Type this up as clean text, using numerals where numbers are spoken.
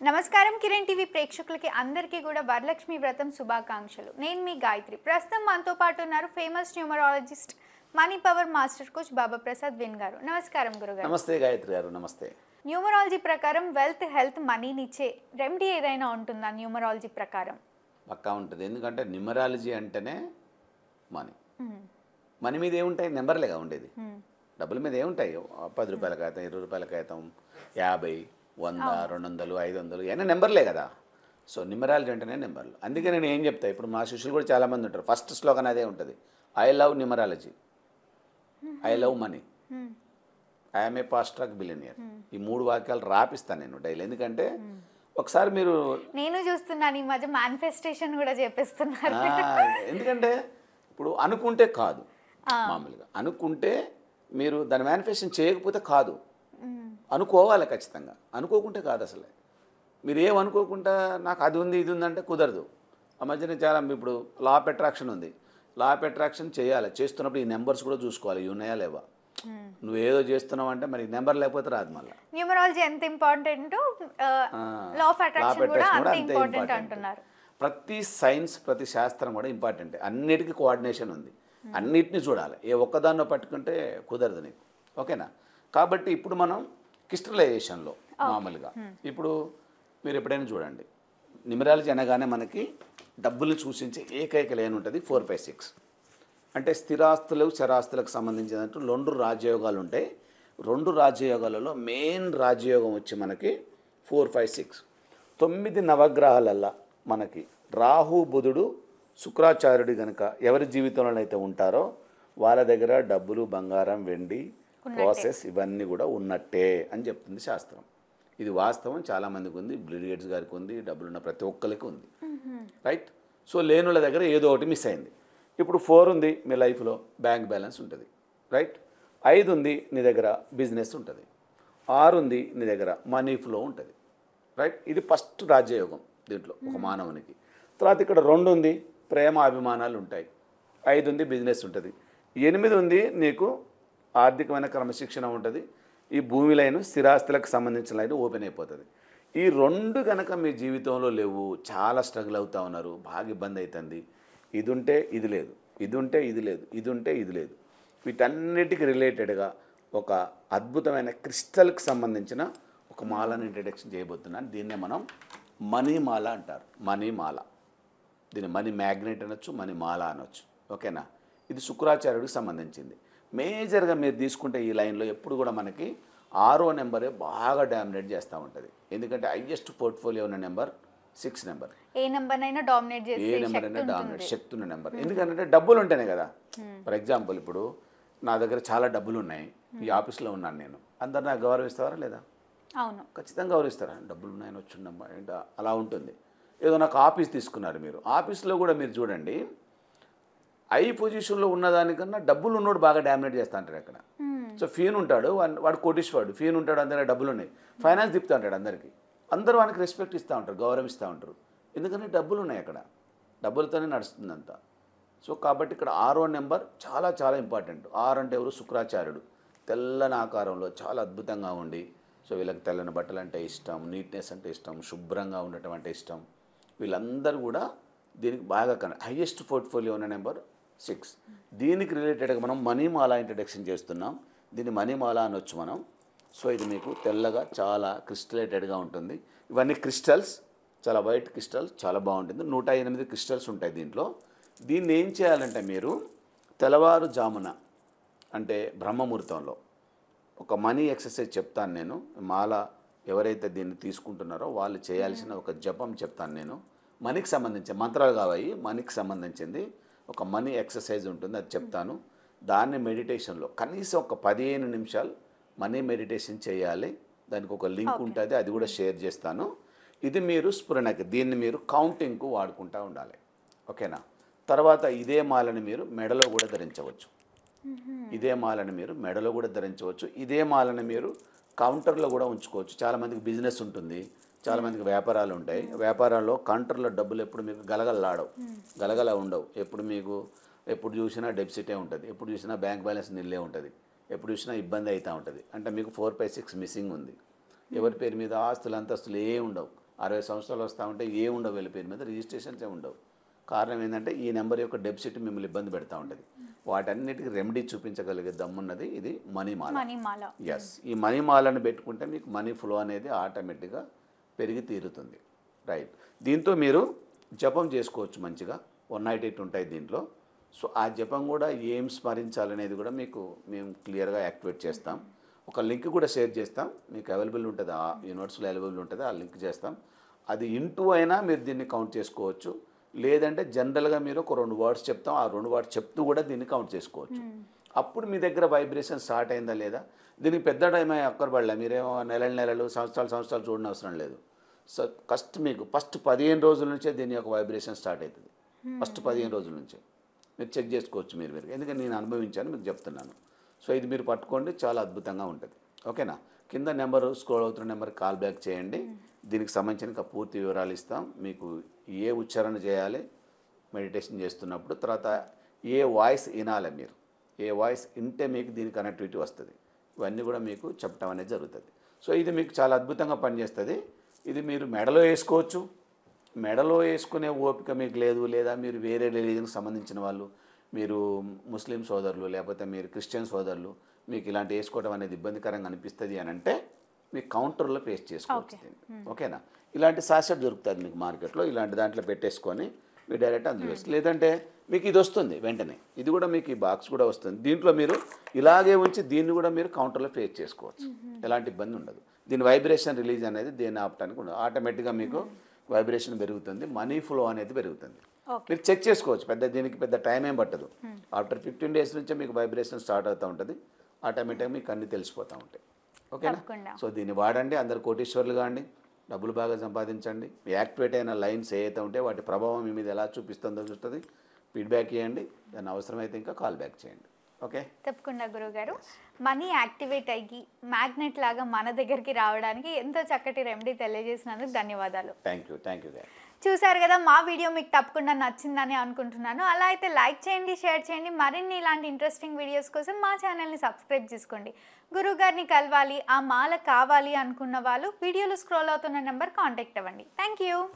నమస్కారం కిరణ్ టీవీ ప్రేక్షకులకి అందరికీ కూడా వరలక్ష్మి వ్రతం శుభాకాంక్షలు. నేను మీ గాయత్రి. ప్రస్తుతం మనతో పాటు ఉన్నారు famous numerologist money power master coach Baba Prasad విన్ గారు. నమస్కారం గురుగారు. నమస్తే గాయత్రి గారు. నమస్తే. న్యూమరాలజీ ప్రకారం వెల్త్ హెల్త్ మనీని ఇచ్చే రెమెడీ ఏదైనా ఉంటుందా న్యూమరాలజీ ప్రకారం? పక్కా ఉంటుంది. ఎందుకంటే న్యూమరాలజీ అంటేనే మనీ. మనీ మీద ఏముంటాయి? నెంబర్లేగా ఉండేది. డబ్బుల మీద ఏముంటాయి? 10 రూపాయల కాగితం, 20 రూపాయల కాగితం, 50, 100, 200, 500 అయినా నెంబర్లే కదా. సో న్యూమరాలజీ అంటేనే నెంబర్లు. అందుకే నేను ఏం చెప్తా, ఇప్పుడు మా శిష్యులు కూడా చాలామంది ఉంటారు, ఫస్ట్ స్లోగన్ అదే ఉంటుంది, I love numerology, I love money, I'm a fast track billionaire. ఈ 3 వాక్యాలు రాపిస్తాను నేను డైలీ. ఎందుకంటే ఒకసారి మీరు, నేను చూస్తున్నాను ఈ మధ్య మేనిఫెస్టేషన్ కూడా చేపిస్తున్నారు. ఎందుకంటే ఇప్పుడు అనుకుంటే కాదు, మామూలుగా అనుకుంటే మీరు దాని మేనిఫెస్టేషన్ చేయకపోతే కాదు, అనుకోవాలి ఖచ్చితంగా. అనుకోకుంటే కాదు అసలే. మీరు ఏమనుకోకుండా నాకు అది ఉంది ఇది ఉందంటే కుదరదు. ఆ మధ్యన చాలా ఇప్పుడు లా ఆఫ్ అట్రాక్షన్ ఉంది. లా ఆఫ్ అట్రాక్షన్ చేయాలి. చేస్తున్నప్పుడు ఈ నెంబర్స్ కూడా చూసుకోవాలి, ఇవి ఉన్నాయా లేవా. నువ్వు ఏదో చేస్తున్నావు అంటే మరి నెంబర్ లేకపోతే రాదు. మళ్ళీ న్యూమరాలజీ ఎంత ఇంపార్టెంట్, లా ఆఫ్ అట్రాక్షన్ కూడా అంతే ఇంపార్టెంట్ అంటున్నారు. ప్రతి సైన్స్, ప్రతి శాస్త్రం కూడా ఇంపార్టెంట్. అన్నిటికీ కోఆర్డినేషన్ ఉంది. అన్నిటిని చూడాలి. ఏ ఒక్కదాన్నో పట్టుకుంటే కుదరదు నీకు. ఓకేనా? కాబట్టి ఇప్పుడు మనం క్రిస్టలైజేషన్లో మామూలుగా ఇప్పుడు మీరు ఎప్పుడైనా చూడండి, న్యూమరాలజీ అనగానే మనకి డబ్బులు సూచించే ఏకైక లేన్ ఉంటుంది 4, 5, 6. అంటే స్థిరాస్తులు చరాస్తులకు సంబంధించినట్టు 2 రాజయోగాలు ఉంటాయి. 2 రాజయోగాలలో మెయిన్ రాజయోగం వచ్చి మనకి 4, 5, 6. 9 నవగ్రహాలల్లో మనకి రాహు బుధుడు శుక్రాచార్యుడు కనుక ఎవరి జీవితంలో అయితే ఉంటారో వాళ్ళ దగ్గర డబ్బులు, బంగారం, వెండి, ప్రాసెస్ ఇవన్నీ కూడా ఉన్నట్టే అని చెప్తుంది శాస్త్రం. ఇది వాస్తవం. చాలామందికి ఉంది, బిల్ గేట్స్ గారికి ఉంది, డబ్బులున్న ప్రతి ఒక్కరికి ఉంది. రైట్? సో లేనుల దగ్గర ఏదో ఒకటి మిస్ అయింది. ఇప్పుడు 4 ఉంది మీ లైఫ్లో, బ్యాంక్ బ్యాలెన్స్ ఉంటుంది. రైట్? 5 ఉంది నీ దగ్గర, బిజినెస్ ఉంటుంది. 6 ఉంది నీ దగ్గర, మనీ ఫ్లో ఉంటుంది. రైట్? ఇది ఫస్ట్ రాజ్యయోగం దీంట్లో ఒక మానవునికి. తర్వాత ఇక్కడ 2 ఉంది, ప్రేమ అభిమానాలు ఉంటాయి. 5 ఉంది, బిజినెస్ ఉంటుంది. 8 ఉంది నీకు ఆర్థికమైన క్రమశిక్షణ ఉంటుంది. ఈ భూమి లైన్, స్థిరాస్తులకు సంబంధించిన లైన్ ఓపెన్ అయిపోతుంది. ఈ 2 కనుక మీ జీవితంలో లేవు, చాలా స్ట్రగుల్ అవుతూ ఉన్నారు, బాగా ఇబ్బంది అవుతుంది. ఇది ఉంటే ఇది లేదు, ఇది ఉంటే ఇది లేదు, ఇది ఉంటే ఇది లేదు. వీటన్నిటికి రిలేటెడ్గా ఒక అద్భుతమైన క్రిస్టల్కి సంబంధించిన ఒక మాలను ఇంట్రడక్షన్ చేయబోతున్నాను. దీన్నే మనం మనీ మాల అంటారు. మనీ మాల. దీన్ని మనీ మ్యాగ్నెట్ అనొచ్చు, మనీ మాల అనొచ్చు. ఓకేనా? ఇది శుక్రాచార్యుడికి సంబంధించింది. మేజర్గా మీరు తీసుకుంటే ఈ లైన్లో ఎప్పుడు కూడా మనకి 6వ నెంబరే బాగా డామినేట్ చేస్తూ ఉంటుంది. ఎందుకంటే హైయెస్ట్ పోర్ట్ఫోలియో ఉన్న నెంబర్ 6 నెంబర్. ఏ నెంబర్ అయినా డామినేట్ చేసే ఏ నెంబర్ అయినా డామినేట్ శక్తి ఉన్న నెంబర్. ఎందుకంటే డబ్బులు ఉంటేనే కదా. ఫర్ ఎగ్జాంపుల్ ఇప్పుడు నా దగ్గర చాలా డబ్బులు ఉన్నాయి, ఈ ఆఫీస్లో ఉన్నాను నేను, అందరు నాకు గౌరవిస్తారా లేదా? అవును, ఖచ్చితంగా గౌరవిస్తారా? డబ్బులు ఉన్నాయని వచ్చిండమ్మా ఏంటో అలా ఉంటుంది. ఏదో నాకు ఆఫీస్ తీసుకున్నారు మీరు, ఆఫీస్లో కూడా మీరు చూడండి, హై పొజిషన్లో ఉన్నదానికన్నా డబ్బులు ఉన్నోడు బాగా డామినేట్ చేస్తూ ఉంటాడు అక్కడ. సో ఫీన్ ఉంటాడు, వాడు కోటీశ్వరుడు, ఫీన్ ఉంటాడు, అందరి డబ్బులు ఉన్నాయి, ఫైనాన్స్ తిప్పుతూ ఉంటాడు అందరికీ. అందరూ వానికి రెస్పెక్ట్ ఇస్తూ ఉంటారు, గౌరవిస్తూ ఉంటారు. ఎందుకంటే డబ్బులు ఉన్నాయి అక్కడ, డబ్బులతోనే నడుస్తుంది అంతా. సో కాబట్టి ఇక్కడ 6వ నెంబర్ చాలా చాలా ఇంపార్టెంట్. 6 అంటే ఎవరు? శుక్రాచార్యుడు. తెల్లని ఆకారంలో చాలా అద్భుతంగా ఉండి, సో వీళ్ళకి తెల్లని బట్టలు అంటే ఇష్టం, నీట్నెస్ అంటే ఇష్టం, శుభ్రంగా ఉండటం అంటే ఇష్టం. వీళ్ళందరూ కూడా దీనికి బాగా హైయెస్ట్ పోర్ట్ఫోలియో ఉన్న నెంబర్ 6. దీనికి రిలేటెడ్గా మనం మనీ మాల ఇంట్రడక్షన్ చేస్తున్నాం. దీన్ని మనీ మాల అనొచ్చు మనం. సో ఇది మీకు తెల్లగా చాలా క్రిస్టలేటెడ్గా ఉంటుంది. ఇవన్నీ క్రిస్టల్స్, చాలా వైట్ క్రిస్టల్స్, చాలా బాగుంటుంది. 108 క్రిస్టల్స్ ఉంటాయి దీంట్లో. దీన్ని ఏం చేయాలంటే మీరు తెల్లవారుజామున అంటే బ్రహ్మముహూర్తంలో ఒక మనీ ఎక్సర్సైజ్ చెప్తాను నేను. మాల ఎవరైతే దీన్ని తీసుకుంటున్నారో వాళ్ళు చేయాల్సిన ఒక జపం చెప్తాను నేను. మనీకి సంబంధించి మంత్రాలు కావాలి, మనీకి సంబంధించింది ఒక మనీ ఎక్సర్సైజ్ ఉంటుంది, అది చెప్తాను. దాన్ని మెడిటేషన్లో కనీసం ఒక 15 నిమిషాలు మనీ మెడిటేషన్ చేయాలి. దానికి ఒక లింక్ ఉంటుంది, అది కూడా షేర్ చేస్తాను. ఇది మీరు స్ఫురణకి, దీన్ని మీరు కౌంటింగ్కు వాడుకుంటూ ఉండాలి. ఓకేనా? తర్వాత ఇదే మాలని మీరు మెడలో కూడా ధరించవచ్చు. ఇదే మాలని మీరు మెడలో కూడా ధరించవచ్చు. ఇదే మాలని మీరు కౌంటర్లో కూడా ఉంచుకోవచ్చు. చాలామందికి బిజినెస్ ఉంటుంది, చాలామందికి వ్యాపారాలు ఉంటాయి. వ్యాపారాల్లో కౌంటర్లో డబ్బులు ఎప్పుడు మీకు గలగలలాడవు, గలగల ఉండవు. ఎప్పుడు చూసినా డెబిసిటే ఉంటుంది, ఎప్పుడు చూసినా బ్యాంక్ బ్యాలెన్స్ నిల్లే ఉంటుంది, ఎప్పుడు చూసినా ఇబ్బంది అవుతూ ఉంటుంది. అంటే మీకు 4, 5, 6 మిస్సింగ్ ఉంది. ఎవరి పేరు మీద ఆస్తులు అంతస్తులు ఏ ఉండవు, 60 సంవత్సరాలు వస్తూ ఉంటే ఉండవు వీళ్ళ పేరు మీద, రిజిస్ట్రేషన్సే ఉండవు. కారణం ఏంటంటే ఈ నెంబర్ యొక్క డెబిసిట్ మిమ్మల్ని ఇబ్బంది పెడతా ఉంటుంది. వాటన్నిటికీ రెమెడీ చూపించగలిగే దమ్మున్నది ఇది మణిమాల. ఎస్, ఈ మణిమాలను పెట్టుకుంటే మీకు మనీ ఫ్లో అనేది ఆటోమేటిక్గా పెరిగి తీరుతుంది. రైట్, దీంతో మీరు జపం చేసుకోవచ్చు మంచిగా. 198 ఉంటాయి దీంట్లో. సో ఆ జపం కూడా ఏం స్మరించాలనేది కూడా మీకు మేము క్లియర్గా యాక్టివేట్ చేస్తాం. ఒక లింక్ కూడా షేర్ చేస్తాం, మీకు అవైలబుల్ ఉంటుంది, ఆ యూనివర్స్లో అవైలబుల్ ఉంటుంది, ఆ లింక్ చేస్తాం. అది ఇంటూ అయినా మీరు దీన్ని కౌంట్ చేసుకోవచ్చు. లేదంటే జనరల్గా మీరు ఒక 2 వర్డ్స్ చెప్తాం, ఆ 2 వర్డ్స్ చెప్తూ కూడా దీన్ని కౌంట్ చేసుకోవచ్చు. అప్పుడు మీ దగ్గర వైబ్రేషన్ స్టార్ట్ అయిందా లేదా, దీనికి పెద్ద టైం అక్కర్పడలే, మీరేమో నెలలు సంవత్సరాలు చూడని అవసరం లేదు. సో మీకు ఫస్ట్ 15 రోజుల నుంచే దీని యొక్క వైబ్రేషన్ స్టార్ట్ అవుతుంది. ఫస్ట్ 15 రోజుల నుంచే మీరు చెక్ చేసుకోవచ్చు మీరు. ఎందుకంటే నేను అనుభవించాను, మీకు చెప్తున్నాను. సో ఇది మీరు పట్టుకోండి, చాలా అద్భుతంగా ఉంటుంది. ఓకేనా? కింద నెంబరు స్క్రోల్ అవుతున్న నెంబర్కి కాల్ బ్యాక్ చేయండి. దీనికి సంబంధించిన పూర్తి వివరాలు ఇస్తాం. మీకు ఏ ఉచ్చారణ చేయాలి మెడిటేషన్ చేస్తున్నప్పుడు, తర్వాత ఏ వాయిస్ వినాలి, మీరు ఏ వాయిస్ వింటే మీకు దీని కనెక్టివిటీ వస్తుంది, ఇవన్నీ కూడా మీకు చెప్పడం అనేది జరుగుతుంది. సో ఇది మీకు చాలా అద్భుతంగా పనిచేస్తుంది. ఇది మీరు మెడలో వేసుకోవచ్చు. మెడలో వేసుకునే ఓపిక మీకు లేదు, లేదా మీరు వేరే రిలీజన్కి సంబంధించిన వాళ్ళు, మీరు ముస్లిం సోదరులు లేకపోతే మీరు క్రిస్టియన్ సోదరులు, మీకు ఇలాంటి వేసుకోవడం అనేది ఇబ్బందికరంగా అనిపిస్తుంది అని అంటే మీకు కౌంటర్లో పేస్ట్ చేసుకోవచ్చు. ఓకేనా? ఇలాంటి సాసెట్ దొరుకుతుంది మీకు మార్కెట్లో, ఇలాంటి దాంట్లో పెట్టేసుకొని మీరు డైరెక్ట్ అందులో వేసి, లేదంటే మీకు ఇది వస్తుంది వెంటనే, ఇది కూడా మీకు ఈ బాక్స్ కూడా వస్తుంది. దీంట్లో మీరు ఇలాగే ఉంచి దీన్ని కూడా మీరు కౌంటర్లో పేస్ట్ చేసుకోవచ్చు, ఎలాంటి ఇబ్బంది ఉండదు. దీని వైబ్రేషన్ రిలీజ్ అనేది దేన్ని ఆపడానికి ఉండదు. ఆటోమేటిక్గా మీకు వైబ్రేషన్ పెరుగుతుంది, మనీ ఫ్లో అనేది పెరుగుతుంది. మీరు చెక్ చేసుకోవచ్చు, దీనికి పెద్ద టైం ఏం పట్టదు. ఆఫ్టర్ 15 డేస్ నుంచే మీకు వైబ్రేషన్ స్టార్ట్ అవుతూ ఉంటుంది. ఆటోమేటిక్గా మీకు అన్నీ తెలిసిపోతూ ఉంటాయి. ఓకేనా? సో దీన్ని వాడండి, అందరు కోటీశ్వర్లు కాండి, డబ్బులు బాగా సంపాదించండి. యాక్టివేట్ అయిన లైన్స్ ఏవైతే ఉంటే వాటి ప్రభావం మీ మీద ఎలా చూపిస్తుందో చూస్తుంది. ఫీడ్బ్యాక్ ఇవ్వండి, దాన్ని అవసరమైతే ఇంకా కాల్ బ్యాక్ చేయండి. ఓకే, తప్పకుండా గురుగారు. మనీ యాక్టివేట్ అయ్యి మ్యాగ్నెట్ లాగా మన దగ్గరికి రావడానికి ఎంతో చక్కటి రెమెడీ తెలియజేసినందుకు ధన్యవాదాలు. Thank you. చూసారు కదా, మా వీడియో మీకు తప్పకుండా నచ్చిందని అనుకుంటున్నాను. అలా అయితే లైక్ చేయండి, షేర్ చేయండి. మరిన్ని ఇలాంటి ఇంట్రెస్టింగ్ వీడియోస్ కోసం మా ఛానల్ని సబ్స్క్రైబ్ చేసుకోండి. గురువుగారిని కలవాలి, ఆ మాల కావాలి అనుకున్న వాళ్ళు వీడియోలో స్క్రోల్ అవుతున్న నెంబర్ కాంటాక్ట్ అవ్వండి. Thank you.